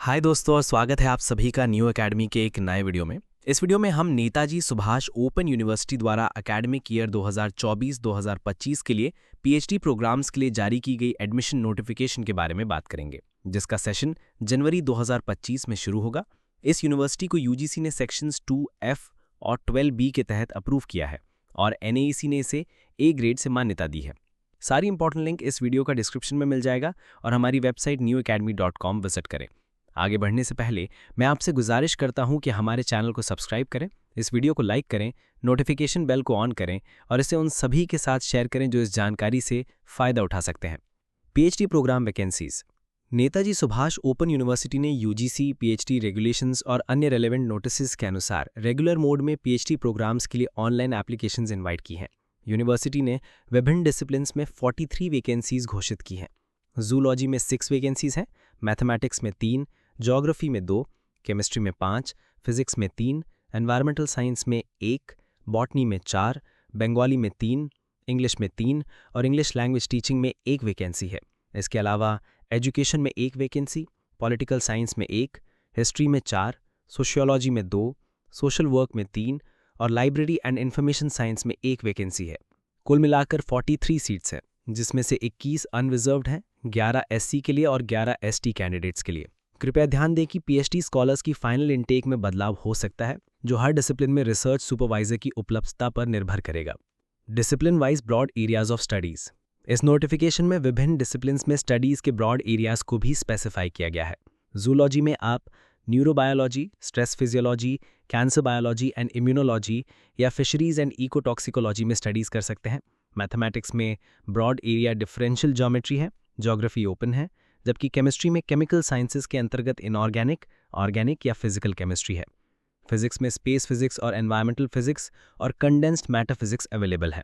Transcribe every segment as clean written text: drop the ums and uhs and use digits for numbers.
हाय दोस्तों और स्वागत है आप सभी का न्यू एकेडमी के एक नए वीडियो में। इस वीडियो में हम नेताजी सुभाष ओपन यूनिवर्सिटी द्वारा एकेडमिक ईयर 2024-2025 के लिए पीएचडी प्रोग्राम्स के लिए जारी की गई एडमिशन नोटिफिकेशन के बारे में बात करेंगे, जिसका सेशन जनवरी 2025 में शुरू होगा। इस यूनिवर्सिटी को यूजीसी ने सेक्शंस 2F और 12B के तहत अप्रूव किया है और एनएईसी ने इसे ए ग्रेड से मान्यता दी है। सारी इंपॉर्टेंट लिंक इस वीडियो का डिस्क्रिप्शन में मिल जाएगा और हमारी वेबसाइट newacademy.com विजिट करें। आगे बढ़ने से पहले मैं आपसे गुजारिश करता हूं कि हमारे चैनल को सब्सक्राइब करें, इस वीडियो को लाइक करें, नोटिफिकेशन बेल को ऑन करें और इसे उन सभी के साथ शेयर करें जो इस जानकारी से फ़ायदा उठा सकते हैं। PhD program vacancies. Netaji Subhash open university ने यूजीसी, पीएचडी रेगुलेशंस और अन्य रेलेवेंट नोटिसेस के अनुसार रेगुलर मोड में पीएचडी प्रोग्राम्स के लिए ऑनलाइन एप्लीकेशंस इनवाइट की हैं। यूनिवर्सिटी ने विभिन्न डिसिप्लिन्स में 43 वैकेंसीज घोषित की हैं। जूलॉजी में 6 वैकेंसीज हैं, मैथमेटिक्स में 3, ज्योग्राफी में 2, केमिस्ट्री में 5, फिजिक्स में 3, एनवायरमेंटल साइंस में 1, बॉटनी में 4, बंगाली में 3, इंग्लिश में 3 और इंग्लिश लैंग्वेज टीचिंग में 1 वैकेंसी है। इसके अलावा एजुकेशन में 1 वैकेंसी, पॉलिटिकल साइंस में 1, हिस्ट्री में 4, सोशियोलॉजी में 2, सोशल वर्क में 3 और लाइब्रेरी एंड इंफॉर्मेशन साइंस में 1 वैकेंसी है। कुल मिलाकर 43 सीट्स हैं, जिसमें से 21 अनरिजर्व्ड हैं, 11 एससी के लिए और 11 एसटी कैंडिडेट्स के लिए। कृपया ध्यान दें कि पीएचडी स्कॉलर्स की फाइनल इनटेक में बदलाव हो सकता है, जो हर डिसिप्लिन में रिसर्च सुपरवाइजर की उपलब्धता पर निर्भर करेगा। Discipline wise broad areas of studies. इस नोटिफिकेशन में विभिन्न डिसिप्लिन्स में स्टडीज के ब्रॉड एरियाज को भी स्पेसिफाई किया गया है। जूलॉजी में आप neurobiology, stress physiology, cancer biology and immunology या फिशरीज एंड इकोटॉक्सिकोलॉजी में स्टडीज कर सकते हैं। मैथमेटिक्स में ब्रॉड एरिया डिफरेंशियल ज्योमेट्री है, ज्योग्राफी ओपन है, जबकि केमिस्ट्री में केमिकल साइंसेज के अंतर्गत इनऑर्गेनिक, ऑर्गेनिक या फिजिकल केमिस्ट्री है। फिजिक्स में स्पेस फिजिक्स और एनवायरमेंटल फिजिक्स और कंडेंस्ड मैटर फिजिक्स अवेलेबल है।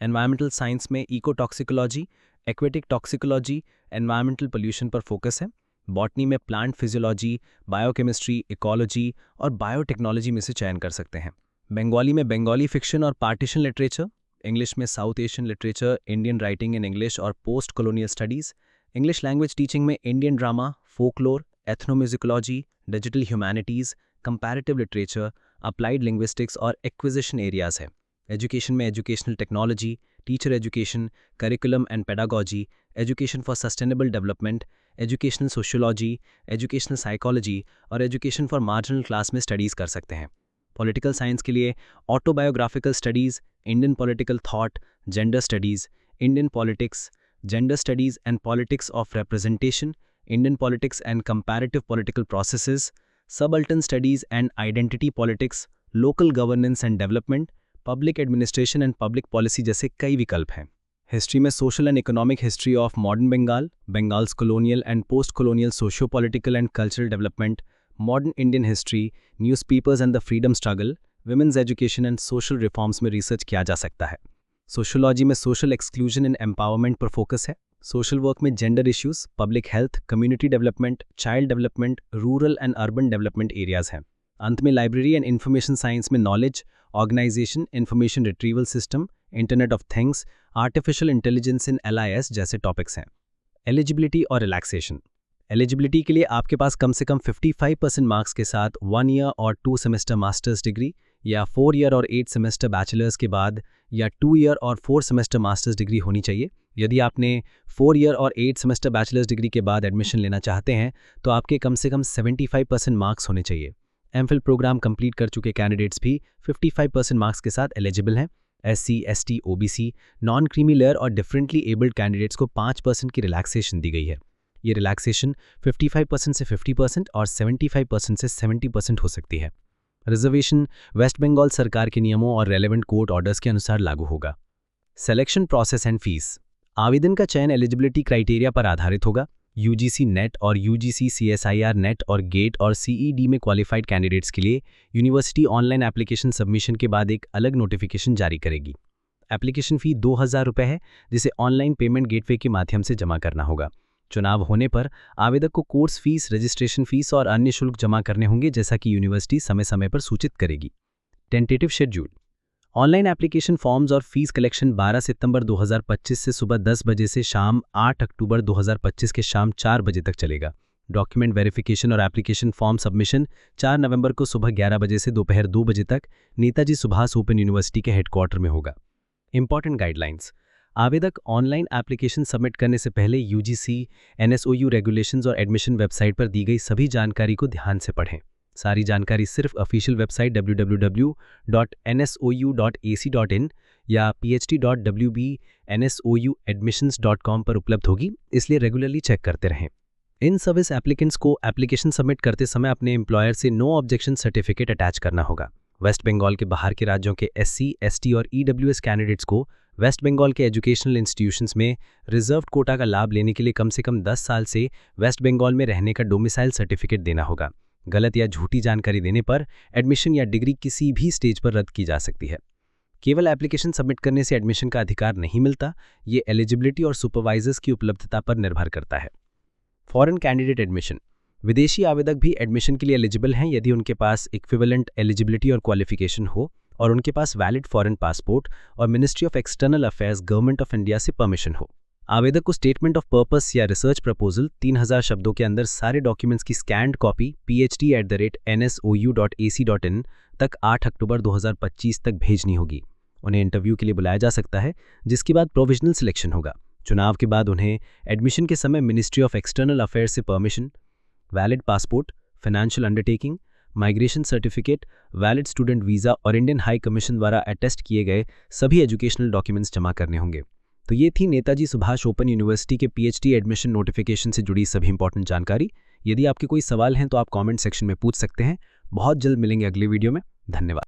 एनवायरमेंटल साइंस में इकोटॉक्सिकोलॉजी, एक्वेटिक टॉक्सिकोलॉजी, एनवायरमेंटल पोल्यूशन पर फोकस है। बॉटनी में प्लांट फिजियोलॉजी, बायोकेमिस्ट्री, इकोलॉजी और बायोटेक्नोलॉजी में से चयन कर सकते हैं। बंगाली में बंगाली फिक्शन और पार्टीशन लिटरेचर, इंग्लिश में South Asian literature, Indian writing in English और post colonial studies, English language teaching में Indian drama, folklore, ethnomusicology, digital humanities, comparative literature, applied linguistics और एक्विजिशन एरियाज है। एजुकेशन में educational technology, teacher education, curriculum and pedagogy, education for sustainable development, educational sociology, educational psychology और education for marginal class में studies कर सकते हैं। Political science के लिए autobiographical studies, Indian political thought, gender studies, Indian politics, Gender Studies and Politics of Representation, Indian Politics and Comparative Political Processes, Subaltern Studies and Identity Politics, Local Governance and Development, Public Administration and Public Policy जैसे कई विकल्प हैं। History में Social and Economic History of Modern Bengal, Bengal's Colonial and Post-Colonial Socio-Political and Cultural Development, Modern Indian History, Newspapers and the Freedom Struggle, Women's Education and Social Reforms में रिसर्च किया जा सकता है। सोशोलॉजी में सोशल एक्सक्लूजन एंड एम्पावरमेंट पर focus है। Social work में gender issues, public health, community development, child development, rural and urban development areas हैं। अंत में लाइब्रेरी एंड इंफॉर्मेशन साइंस में knowledge, organisation, information retrieval system, internet of things, artificial intelligence in LIS जैसे topics हैं। Eligibility और relaxation. Eligibility के लिए आपके पास कम से कम 55% मार्क्स के साथ 1 ईयर और 2 सेमेस्टर मास्टर्स डिग्री या 4 ईयर और 8 सेमेस्टर बैचलर्स के बाद या 2 ईयर और 4 सेमेस्टर मास्टर्स डिग्री होनी चाहिए। यदि आपने 4 ईयर और 8 सेमेस्टर बैचलर्स डिग्री के बाद एडमिशन लेना चाहते हैं तो आपके कम से कम 75% मार्क्स होने चाहिए। एमफिल प्रोग्राम कंप्लीट कर चुके कैंडिडेट्स भी 55% मार्क्स के साथ एलिजिबल हैं। SC, ST, OBC, non creamy layer और डिफरेंटली एबल्ड कैंडिडेट्स को 5% की रिलैक्सेशन दी गई है। ये रिलैक्सेशन 55% से 50% और 75% से 70% हो सकती है। रिजर्वेशन वेस्ट बंगाल सरकार के नियमों और रेलेवेंट कोर्ट ऑर्डर्स के अनुसार लागू होगा। Selection process and fees. आवेदन का चयन एलिजिबिलिटी क्राइटेरिया पर आधारित होगा। यूजीसी नेट और यूजीसी CSIR नेट और गेट और CED में क्वालिफाइड कैंडिडेट्स के लिए यूनिवर्सिटी ऑनलाइन एप्लीकेशन सबमिशन के बाद एक अलग नोटिफिकेशन जारी करेगी। एप्लीकेशन फ़ी 2000 रुपये है, जिसे ऑनलाइन पेमेंट गेटवे के माध्यम से जमा करना होगा। चुनाव होने पर आवेदक को कोर्स फीस, रजिस्ट्रेशन फीस और अन्य शुल्क जमा करने होंगे, जैसा कि यूनिवर्सिटी समय समय पर सूचित करेगी। Tentative schedule. Online application forms और फीस कलेक्शन 12 सितंबर 2025 से सुबह 10 बजे से शाम 8 अक्टूबर 2025 के शाम 4 बजे तक चलेगा। डॉक्यूमेंट वेरिफिकेशन और एप्लीकेशन फॉर्म सबमिशन 4 नवंबर को सुबह 11 बजे से दोपहर 2 बजे तक नेताजी सुभाष ओपन यूनिवर्सिटी के हेडक्वार्टर में होगा। Important guidelines. आवेदक ऑनलाइन एप्लीकेशन सबमिट करने से पहले यूजीसी, एनएसओयू रेगुलेशंस और एडमिशन वेबसाइट पर दी गई सभी जानकारी को ध्यान से पढ़ें। सारी जानकारी सिर्फ ऑफिशियल वेबसाइट www.nsou.ac.in या phd.wbnsouadmissions.com पर उपलब्ध होगी, इसलिए रेगुलरली चेक करते रहें। इन सर्विस एप्लीकेंट्स को एप्लीकेशन सबमिट करते समय अपने एम्प्लॉयर से नो ऑब्जेक्शन सर्टिफिकेट अटैच करना होगा। वेस्ट बंगाल के बाहर के राज्यों के एससी, एसटी और ईडब्ल्यूएस कैंडिडेट्स को वेस्ट बंगाल के एजुकेशनल इंस्टीट्यूशंस में रिजर्व्ड कोटा का लाभ लेने के लिए कम से कम 10 साल से वेस्ट बंगाल में रहने का डोमिसाइल सर्टिफिकेट देना होगा। गलत या झूठी जानकारी देने पर एडमिशन या डिग्री किसी भी स्टेज पर रद्द की जा सकती है। केवल एप्लीकेशन सबमिट करने से एडमिशन का अधिकार नहीं मिलता, ये एलिजिबिलिटी और सुपरवाइजर्स की उपलब्धता पर निर्भर करता है। Foreign candidate admission. विदेशी आवेदक भी एडमिशन के लिए एलिजिबल हैं यदि उनके पास इक्विवेलेंट एलिजिबिलिटी और क्वालिफिकेशन हो और उनके पास वैलिड फॉरेन पासपोर्ट और ministry of external affairs government of India से परमिशन हो। आवेदक को स्टेटमेंट ऑफ पर्पस या रिसर्च प्रपोजल 3000 शब्दों के अंदर सारे डॉक्यूमेंट्स की स्कैन्ड कॉपी phd@nsou.ac.in तक 8 अक्टूबर 2025 तक भेजनी होगी। उन्हें इंटरव्यू के लिए बुलाया जा सकता है, जिसके बाद प्रोविजनल सिलेक्शन होगा। चुनाव के बाद उन्हें एडमिशन के समय मिनिस्ट्री ऑफ एक्सटर्नल अफेयर्स से permission, valid passport, financial undertaking, migration certificate, valid student visa और इंडियन हाई कमीशन द्वारा अटेस्ट किए गए सभी एजुकेशनल डॉक्यूमेंट्स जमा करने होंगे। तो ये थी नेताजी सुभाष ओपन यूनिवर्सिटी के पीएचडी एडमिशन नोटिफिकेशन से जुड़ी सभी इंपॉर्टेंट जानकारी। यदि आपके कोई सवाल हैं तो आप कमेंट सेक्शन में पूछ सकते हैं। बहुत जल्द मिलेंगे अगले वीडियो में। धन्यवाद।